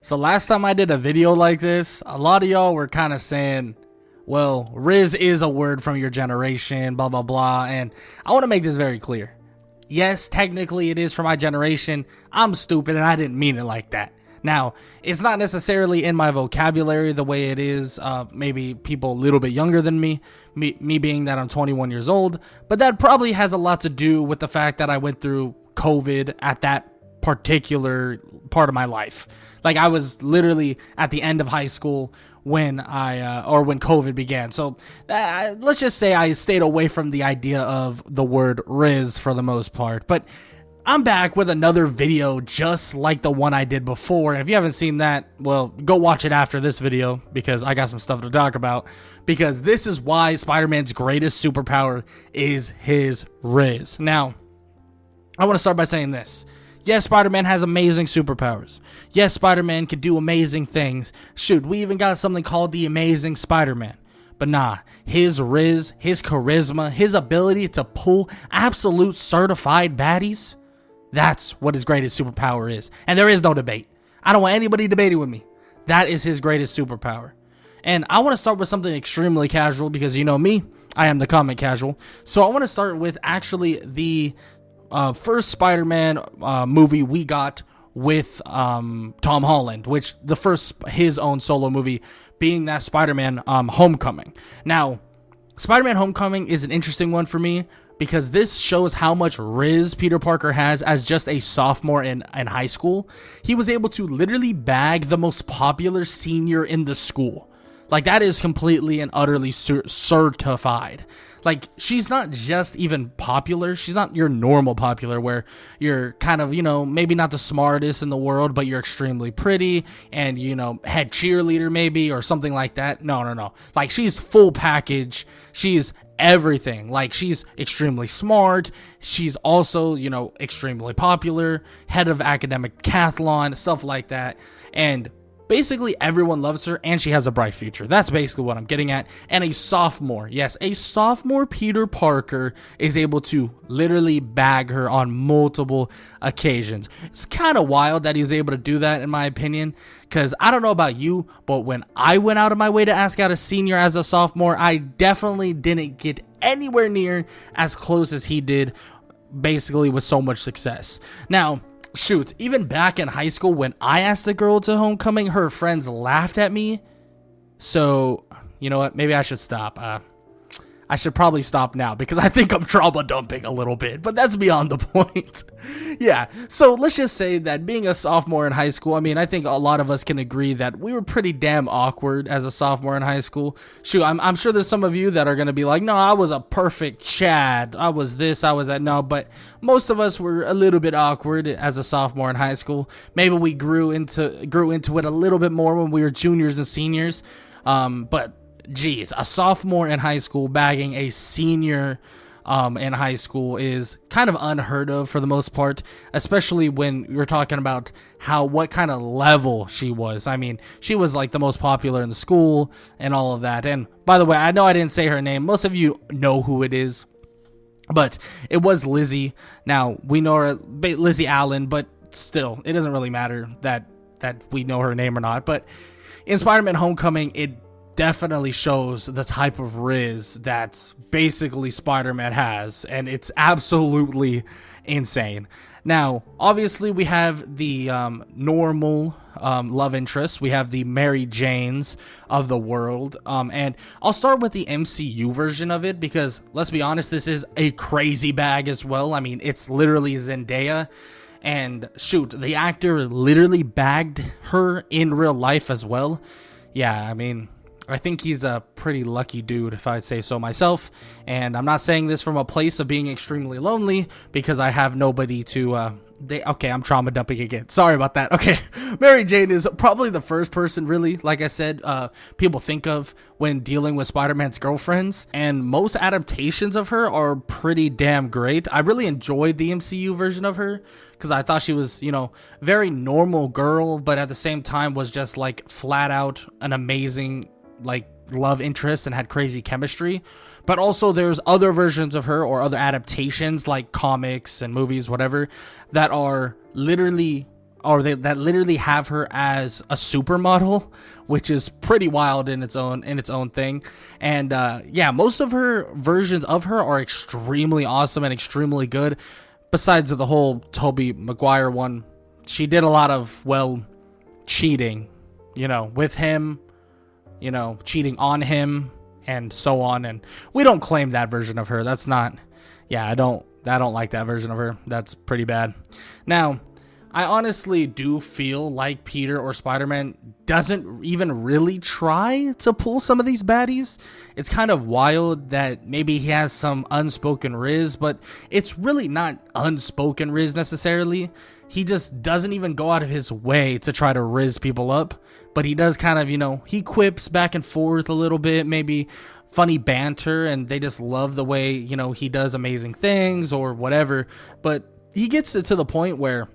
So last time I did a video like this, a lot of y'all were kind of saying, well, Rizz is a word from your generation, blah, blah, blah. And I want to make this very clear. Yes, technically it is for my generation. I'm stupid and I didn't mean it like that. Now, it's not necessarily in my vocabulary the way it is maybe people a little bit younger than me being that I'm 21 years old, but that probably has a lot to do with the fact that I went through COVID at that particular part of my life. Like, I was literally at the end of high school when when COVID began. So let's just say I stayed away from the idea of the word Rizz for the most part, but I'm back with another video just like the one I did before. And if you haven't seen that, well, go watch it after this video because I got some stuff to talk about. Because this is why Spider-Man's greatest superpower is his Rizz. Now, I want to start by saying this. Yes, Spider-Man has amazing superpowers. Yes, Spider-Man can do amazing things. Shoot, we even got something called the Amazing Spider-Man. But nah, his Rizz, his charisma, his ability to pull absolute certified baddies, that's what his greatest superpower is. And there is no debate. I don't want anybody debating with me. That is his greatest superpower. And I want to start with something extremely casual because you know me, I am the comment casual. So I want to start with actually the first Spider-Man movie we got with Tom Holland, which the first his own solo movie being that Spider-Man Homecoming. Now, Spider-Man Homecoming is an interesting one for me because this shows how much Rizz Peter Parker has as just a sophomore in high school. He was able to literally bag the most popular senior in the school. Like, that is completely and utterly certified. Like, she's not just even popular. She's not your normal popular where you're kind of, you know, maybe not the smartest in the world, but you're extremely pretty and, you know, head cheerleader maybe or something like that. No. Like, she's full package. She's everything. Like, she's extremely smart. She's also, you know, extremely popular, head of academic decathlon, stuff like that. And basically everyone loves her and she has a bright future. That's basically what I'm getting at. And a sophomore, yes, a sophomore Peter Parker is able to literally bag her on multiple occasions. It's kind of wild that he was able to do that, in my opinion, because I don't know about you, but when I went out of my way to ask out a senior as a sophomore, I definitely didn't get anywhere near as close as he did, basically with so much success. Now, shoot, even back in high school when I asked the girl to homecoming, her friends laughed at me. So, you know what? Maybe I should stop. I should probably stop now because I think I'm trauma dumping a little bit, but that's beyond the point. Yeah, so let's just say that being a sophomore in high school, I mean, I think a lot of us can agree that we were pretty damn awkward as a sophomore in high school. Shoot, I'm sure there's some of you that are going to be like, no, I was a perfect Chad. I was this, I was that. No, but most of us were a little bit awkward as a sophomore in high school. Maybe we grew into it a little bit more when we were juniors and seniors. But geez, a sophomore in high school bagging a senior in high school is kind of unheard of for the most part, especially when you're talking about what kind of level she was. I mean, she was like the most popular in the school and all of that. And by the way, I know I didn't say her name. Most of you know who it is, but it was Lizzie. Now, we know her, Lizzie Allen, but still, it doesn't really matter that we know her name or not. But in Spider-Man Homecoming, it definitely shows the type of Rizz that basically Spider-Man has, and it's absolutely insane. Now, obviously, we have the normal love interests. We have the Mary Janes of the world, and I'll start with the MCU version of it because, let's be honest, this is a crazy bag as well. I mean, it's literally Zendaya, and shoot, the actor literally bagged her in real life as well. Yeah, I mean, I think he's a pretty lucky dude, if I'd say so myself. And I'm not saying this from a place of being extremely lonely because I have nobody to... okay, I'm trauma dumping again. Sorry about that. Okay, Mary Jane is probably the first person, really, like I said, people think of when dealing with Spider-Man's girlfriends. And most adaptations of her are pretty damn great. I really enjoyed the MCU version of her because I thought she was, you know, very normal girl, but at the same time was just like flat out an amazing like love interest and had crazy chemistry. But also there's other versions of her or other adaptations like comics and movies, whatever, that are literally or that literally have her as a supermodel, which is pretty wild in its own thing. And yeah, most of her versions of her are extremely awesome and extremely good. Besides the whole Tobey Maguire one, she did a lot of, well, cheating, with him, cheating on him and so on. And we don't claim that version of her. That's not, yeah, I don't like that version of her. That's pretty bad. Now, I honestly do feel like Peter or Spider-Man doesn't even really try to pull some of these baddies. It's kind of wild that maybe he has some unspoken Rizz, but it's really not unspoken Rizz necessarily. He just doesn't even go out of his way to try to Rizz people up, but he does kind of, he quips back and forth a little bit, maybe funny banter, and they just love the way, he does amazing things or whatever. But he gets to the point where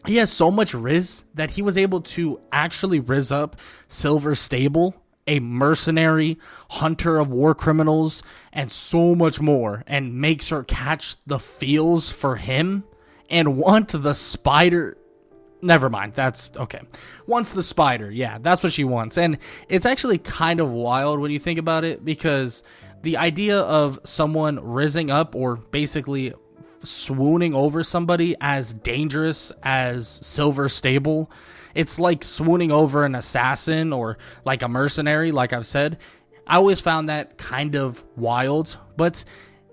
he has so much Rizz that he was able to actually Rizz up Silver Stable, a mercenary, hunter of war criminals, and so much more, and makes her catch the feels for him and want the spider. Never mind, that's okay. Wants the spider, yeah, that's what she wants. And it's actually kind of wild when you think about it, because the idea of someone rizzing up or basically swooning over somebody as dangerous as Silver Stable, it's like swooning over an assassin or like a mercenary, like I've said. I always found that kind of wild. But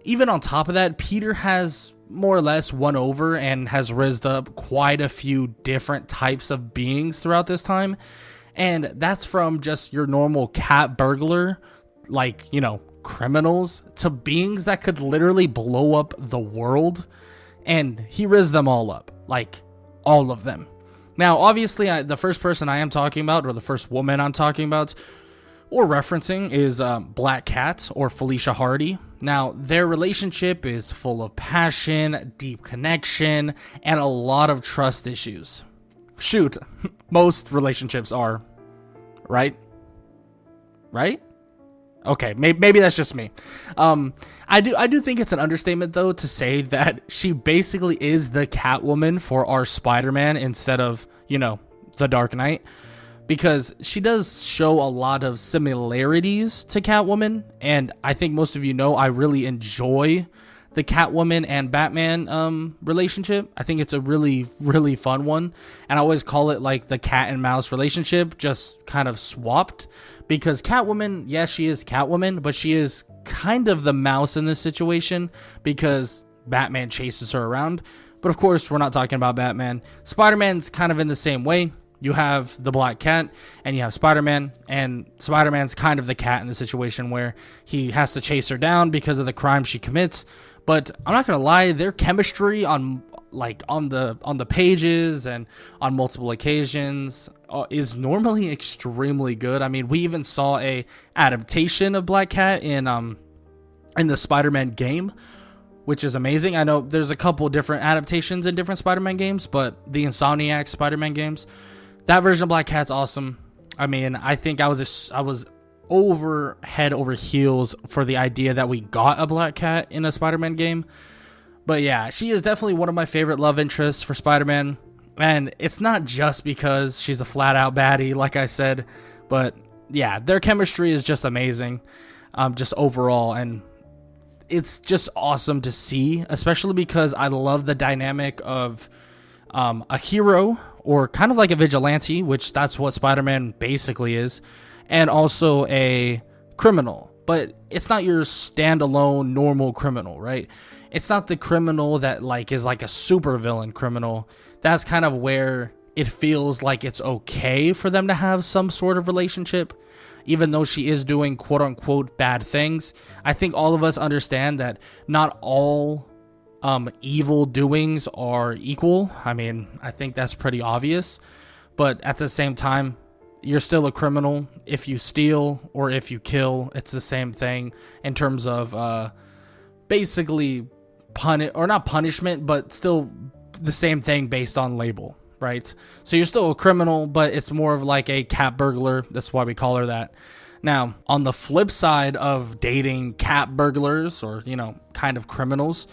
even on top of that, Peter has more or less won over and has rizzed up quite a few different types of beings throughout this time. And that's from just your normal cat burglar, like, criminals, to beings that could literally blow up the world. And he rizzed them all up, like all of them. Now, obviously, the first person I am talking about, or the first woman I'm talking about or referencing, is Black Cat, or Felicia Hardy. Now, their relationship is full of passion, deep connection, and a lot of trust issues. Shoot, most relationships are, right? Right? Okay, maybe that's just me. I do think it's an understatement, though, to say that she basically is the Catwoman for our Spider-Man instead of, the Dark Knight. Because she does show a lot of similarities to Catwoman. And I think most of you know I really enjoy the Catwoman and Batman relationship. I think it's a really, really fun one. And I always call it like the cat and mouse relationship, just kind of swapped. Because Catwoman, yes, she is Catwoman, but she is kind of the mouse in this situation because Batman chases her around. But of course, we're not talking about Batman. Spider-Man's kind of in the same way. You have the Black Cat and you have Spider-Man, and Spider-Man's kind of the cat in the situation where he has to chase her down because of the crime she commits. But I'm not going to lie, their chemistry on the pages and on multiple occasions is normally extremely good. I mean, we even saw a adaptation of Black Cat in the Spider-Man game, which is amazing. I know there's a couple different adaptations in different Spider-Man games, but the Insomniac Spider-Man games, that version of Black Cat's awesome. I mean, I think I was over head over heels for the idea that we got a Black Cat in a Spider-Man game. But yeah, she is definitely one of my favorite love interests for Spider-Man. And it's not just because she's a flat out baddie, like I said, but yeah, their chemistry is just amazing, just overall. And it's just awesome to see, especially because I love the dynamic of a hero, or kind of like a vigilante, which that's what Spider-Man basically is, and also a criminal. But it's not your standalone normal criminal, right? It's not the criminal that is like a supervillain criminal. That's kind of where it feels like it's okay for them to have some sort of relationship, even though she is doing quote unquote bad things. I think all of us understand that not all evil doings are equal. I mean, I think that's pretty obvious, but at the same time, you're still a criminal. If you steal or if you kill, it's the same thing in terms of basically not punishment, but still the same thing based on label, right? So you're still a criminal, but it's more of like a cat burglar. That's why we call her that. Now, on the flip side of dating cat burglars or, kind of criminals,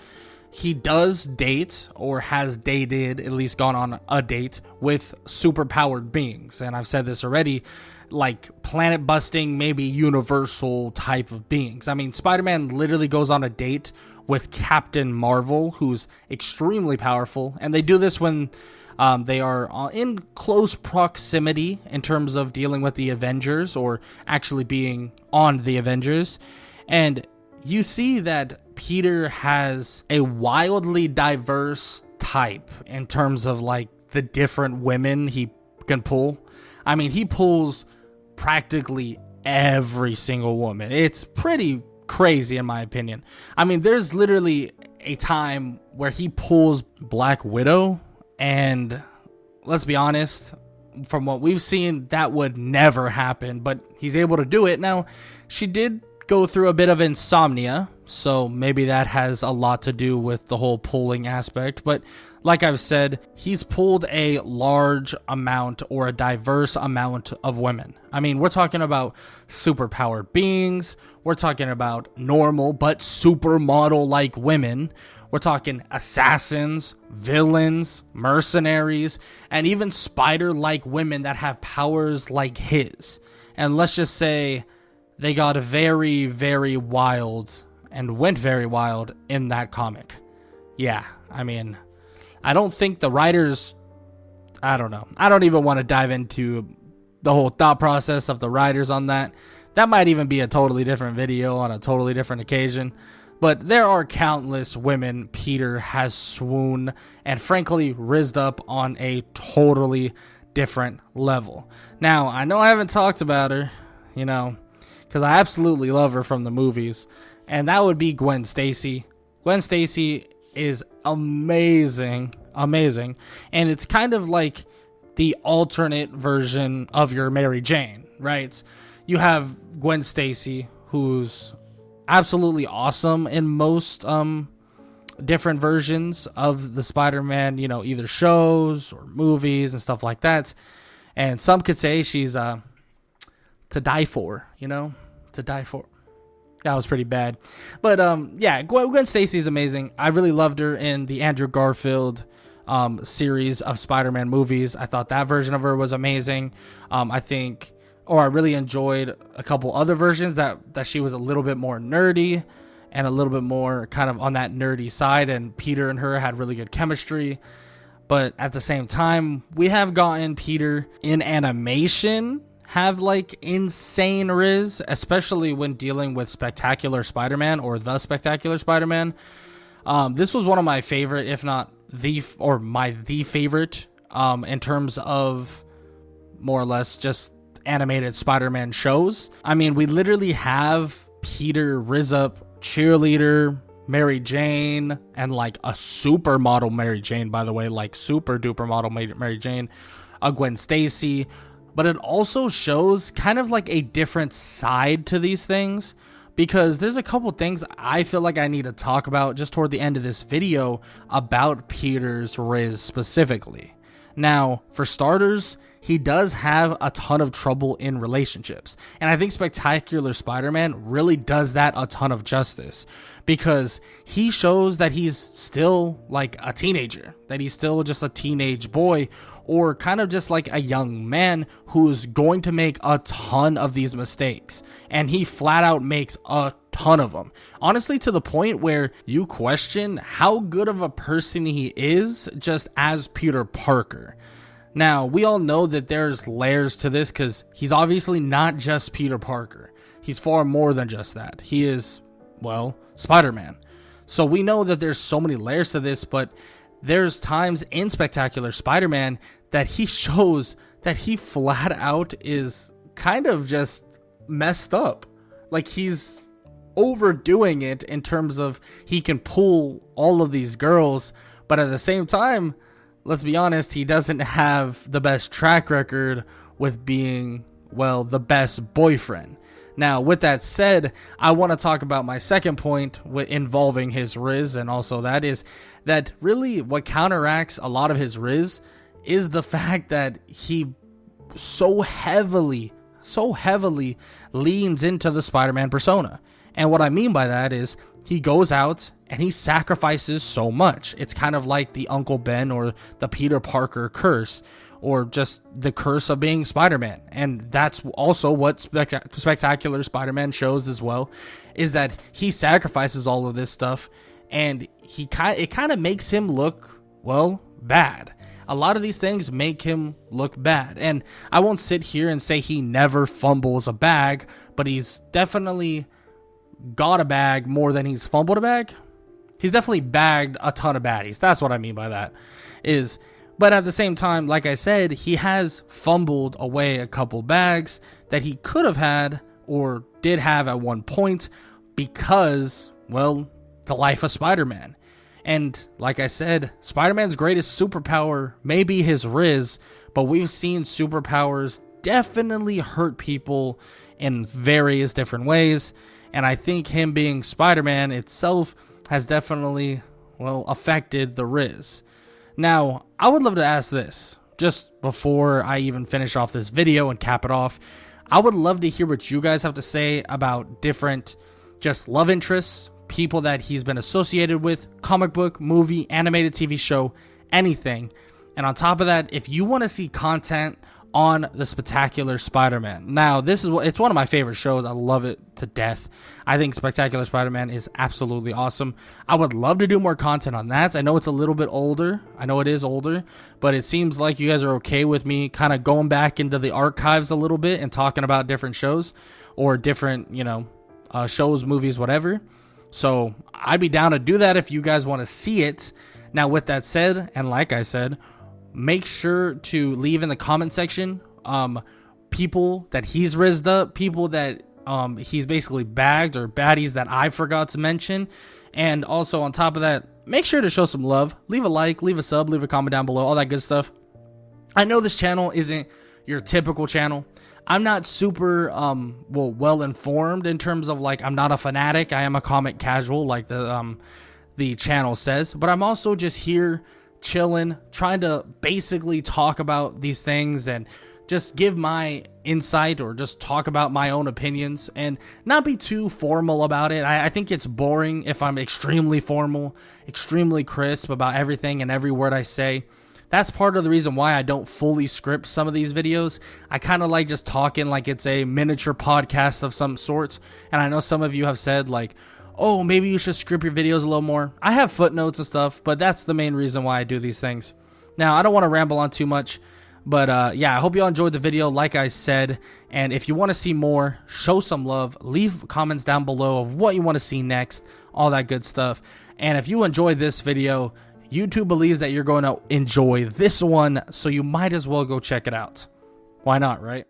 he does date, or has dated, at least gone on a date with superpowered beings. And I've said this already, like planet busting, maybe universal type of beings. I mean, Spider-Man literally goes on a date with Captain Marvel, who's extremely powerful. And they do this when they are in close proximity in terms of dealing with the Avengers, or actually being on the Avengers. And you see that Peter has a wildly diverse type in terms of like the different women he can pull. I mean, he pulls practically every single woman. It's pretty crazy in my opinion. I mean, there's literally a time where he pulls Black Widow, and let's be honest, from what we've seen, that would never happen, but he's able to do it. Now, she did go through a bit of insomnia, so maybe that has a lot to do with the whole pulling aspect. But like I've said, he's pulled a large amount, or a diverse amount of women. I mean, we're talking about superpowered beings, we're talking about normal but supermodel like women, we're talking assassins, villains, mercenaries, and even spider-like women that have powers like his. And let's just say they got very, very wild, and went very wild in that comic. Yeah, I mean, I don't think the writers, I don't know. I don't even want to dive into the whole thought process of the writers on that. That might even be a totally different video on a totally different occasion. But there are countless women Peter has swooned and frankly rizzed up on a totally different level. Now, I know I haven't talked about her, you know, because I absolutely love her from the movies, and that would be Gwen Stacy. Gwen Stacy is amazing, amazing, and it's kind of like the alternate version of your Mary Jane, right? You have Gwen Stacy, who's absolutely awesome in most different versions of the Spider-Man, you know, either shows or movies and stuff like that, and some could say she's to die for, you know, to die for. That was pretty bad. But yeah, Gwen Stacy is amazing. I really loved her in the Andrew Garfield series of Spider-Man movies. I thought that version of her was amazing. I really enjoyed a couple other versions that she was a little bit more nerdy and a little bit more kind of on that nerdy side, and Peter and her had really good chemistry. But at the same time, we have gotten Peter in animation have like insane Rizz, especially when dealing with Spectacular Spider-Man, or the Spectacular Spider-Man. This was one of my favorite, if not the favorite, in terms of more or less just animated Spider-Man shows. I mean, we literally have Peter Rizz up cheerleader Mary Jane, and like a supermodel Mary Jane, by the way, like super duper model Mary Jane, a Gwen Stacy. But it also shows kind of like a different side to these things, because there's a couple things I feel like I need to talk about just toward the end of this video about Peter's Rizz specifically. Now, for starters, he does have a ton of trouble in relationships, and I think Spectacular Spider-Man really does that a ton of justice, because he shows that he's still like a teenager, that he's still just a teenage boy, or kind of just like a young man who's going to make a ton of these mistakes, and he flat out makes a ton of them, honestly, to the point where you question how good of a person he is just as Peter Parker. Now, we all know that there's layers to this, because he's obviously not just Peter Parker. He's far more than just that. He is, well, Spider-Man. So we know that there's so many layers to this, but there's times in Spectacular Spider-Man that he shows that he flat out is kind of just messed up. Like, he's overdoing it in terms of he can pull all of these girls, but at the same time, let's be honest, he doesn't have the best track record with being, well, the best boyfriend. Now, with that said, I want to talk about my second point involving his Rizz, and also that is that really what counteracts a lot of his Rizz is the fact that he so heavily leans into the Spider-Man persona. And what I mean by that is he goes out and he sacrifices so much. It's kind of like the Uncle Ben or the Peter Parker curse, or just the curse of being Spider-Man. And that's also what Spectacular Spider-Man shows as well, is that he sacrifices all of this stuff, and it kind of makes him look, well, bad. A lot of these things make him look bad. And I won't sit here and say he never fumbles a bag, but he's definitely got a bag more than he's fumbled a bag. He's definitely bagged a ton of baddies. That's what I mean by that. But at the same time, like I said, he has fumbled away a couple bags that he could have had or did have at one point because, well, the life of Spider-Man. And like I said, Spider-Man's greatest superpower may be his Rizz, but we've seen superpowers definitely hurt people in various different ways. And I think him being Spider-Man itself has definitely, well, affected the Rizz. Now, I would love to ask this, just before I even finish off this video and cap it off. I would love to hear what you guys have to say about different just love interests, people that he's been associated with, comic book, movie, animated TV show, anything. And on top of that, if you want to see content on the Spectacular Spider-Man. Now, it's one of my favorite shows. I love it to death. I think Spectacular Spider-Man is absolutely awesome. I would love to do more content on that. I know it's a little bit older. I know it is older, but it seems like you guys are okay with me kind of going back into the archives a little bit and talking about different shows or different, shows, movies, whatever. So I'd be down to do that if you guys want to see it. Now, with that said, and like I said, make sure to leave in the comment section people that he's rizzed up, people that he's basically bagged, or baddies that I forgot to mention. And also on top of that, make sure to show some love. Leave a like, leave a sub, leave a comment down below, all that good stuff. I know this channel isn't your typical channel. I'm not super well informed in terms of, like, I'm not a fanatic. I am a comic casual, like the channel says, but I'm also just here chilling, trying to basically talk about these things and just give my insight or just talk about my own opinions and not be too formal about it. I think it's boring if I'm extremely formal, extremely crisp about everything and every word I say. That's part of the reason why I don't fully script some of these videos. I kind of like just talking like it's a miniature podcast of some sorts. And I know some of you have said, like, oh, maybe you should script your videos a little more. I have footnotes and stuff, but that's the main reason why I do these things. Now, I don't want to ramble on too much, but yeah, I hope you all enjoyed the video, like I said. And if you want to see more, show some love, leave comments down below of what you want to see next, all that good stuff. And if you enjoyed this video, YouTube believes that you're going to enjoy this one, so you might as well go check it out. Why not, right?